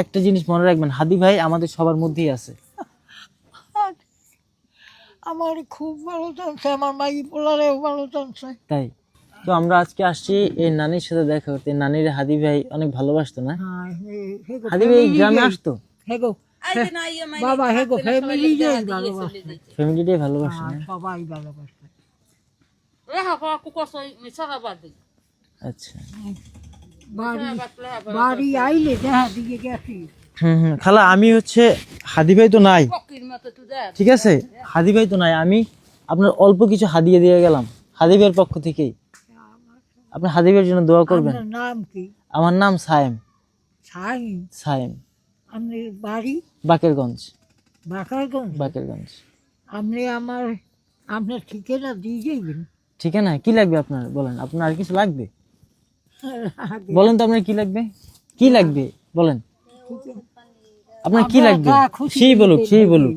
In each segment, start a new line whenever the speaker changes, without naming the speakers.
একটা জিনিস মনে রাখবেন, হাদি ভাই আমাদের সবার মধ্যেই আছে।
আমার খুব ভালো চলছে, আমার মাই পোলারেও ভালো চলছে।
তাই তো আমরা আজকে আসছি এই নানির সাথে দেখা করতে। নানির হাদি ভাই অনেক ভালোবাসতো না? হাদি ভাই গ্রামে আসতো,
বাবা হেগো ফ্যামিলিটাই ভালোবাসে,
ফ্যামিলিটাই ভালোবাসে না?
সবাই ভালোবাসে।
আচ্ছা,
বাড়ি আইলে দেখা দিকে গেছি।
খালা আমি হচ্ছে হাদি ভাই তো নাই, ঠিক আছে, হাদি ভাই তো নাই, আমি আপনার অল্প কিছু হাদিয়ে দিয়ে গেলাম হাদি ভাইয়ের পক্ষ থেকেই। আপনি হাদি ভাইয়ের জন্য দোয়া করবেন।
আপনার নাম কি?
আমার নাম সায়েম।
সাইম।
সায়েম।
আপনি বাড়ি
বাকেরগঞ্জ।
বাকারগঞ্জ।
বাকেরগঞ্জ।
আপনি আপনার ঠিকানা দিয়ে যাবেন।
ঠিকানা কি লাগবে আপনার বলেন? আপনার আর কিছু লাগবে বলেন তো, আপনার কি লাগবে? কি লাগবে বলেন, আপনার কি লাগবে? সেই বলুক, সেই বলুক,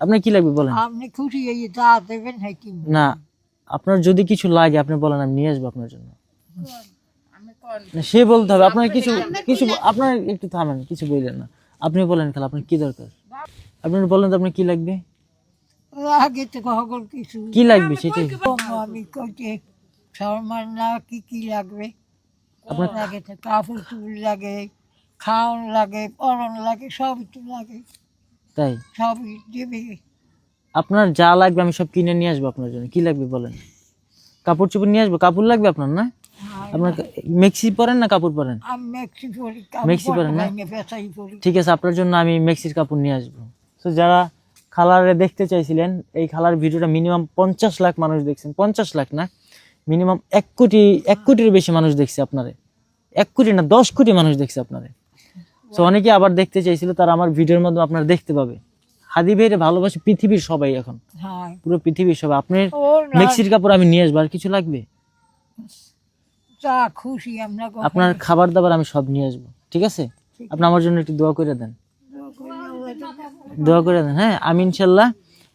আপনার কি লাগবে বলেন।
আপনি খুশি এই যা দেবেন হ্যাঁ কি
না, আপনার যদি কিছু লাগে আপনি বলেন, আমি নিয়ে আসবো আপনার জন্য। না, সে বলতে হবে আপনার কিছু কিছু আপনার একটু থামেন, কিছু বললেন না, আপনি বলেন খালা আপনার কি দরকার, আপনি বলেন তো আপনার কি লাগবে।
আগে তো সকল কিছু
কি লাগবে সেটাই।
আমি কইতে শর্মার না কি কি লাগবে
আপনার
লাগে তো কাপড় চুল লাগে, খাওয়ান লাগে, পরন লাগে, সবই তো লাগে,
তাই
সবই দেবে।
আপনার যা লাগবে আমি সব কিনে নিয়ে আসবো আপনার জন্য। কি লাগবে বলেন? কাপড় চোপড় নিয়ে আসবো। কাপড় লাগবে আপনার? না আপনার মেক্সি পরেন না কাপড় পরেন?
আমি মেক্সি পরি,
মেক্সি পরেন না?
পেশাই পরি।
ঠিক আছে, আপনার জন্য আমি মেক্সির কাপড় নিয়ে আসবো। তো যারা খালারে দেখতে চাইছিলেন, এই খালার ভিডিওটা মিনিমাম 50 লাখ মানুষ দেখছেন। 50 লাখ না, মিনিমাম 1 কোটির বেশি মানুষ দেখছে আপনারে। 1 কোটি না, 10 কোটি মানুষ দেখছে আপনারে। তো অনেকে আবার দেখতে চাইছিল, তারা আমার ভিডিওর মাধ্যমে আপনারা দেখতে পাবে। হাদি ভাইয়ের ভালোবাসে পৃথিবীর সবাই, এখন
হ্যাঁ
পুরো পৃথিবীর সবাই। আপনার
ও না,
মেক্সির কাপড় আমি নিয়ে আসবো। আর কিছু লাগবে?
যা খুশি আমরা
আপনার খাবার দাবার আমি সব নিয়ে আসবো, ঠিক আছে? আপনি আমার জন্য একটু দোয়া করে দেন, দোয়া করে দেন। হ্যাঁ, আমি ইনশাল্লাহ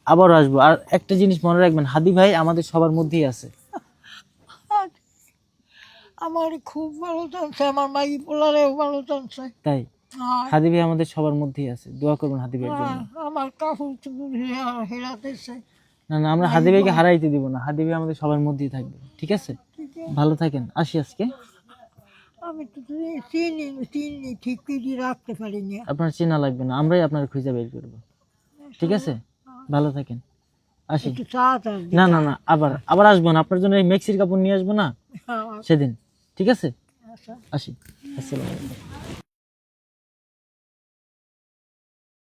আবারও আসবো। আর একটা জিনিস মনে রাখবেন, হাদি ভাই আমাদের সবার মধ্যেই আছে।
আমার খুব ভালো চলছে, আমার মাই পোলারেও ভালো চলছে।
তাই হাদি ভাই আমাদের সবার মধ্যেই আছে, দোয়া করবেন হাদি ভাইয়ের জন্য।
আমার কাপড় চুপড় হেরাতেছে।
না না, আমরা হাদি ভাইকে হারাইতে দিব না, হাদি ভাই আমাদের সবার মধ্যেই থাকবে, ঠিক আছে? ভালো থাকেন, আসি আজকে।
আমি তো চিনি ঠিক করে রাখতে পারিনি।
আপনার চেনা লাগবে না, আমরাই আপনার খুঁজে বের করবো, ঠিক আছে? ভালো থাকেন, আসি।
একটু তাড়াতাড়ি
না না না, আবার আবার আসবো না, আপনার জন্য এই মেক্সির কাপড় নিয়ে আসবো না
হ্যাঁ,
সেদিন, ঠিক আছে?
আচ্ছা।
আসি। আসসালামু আলাইকুম।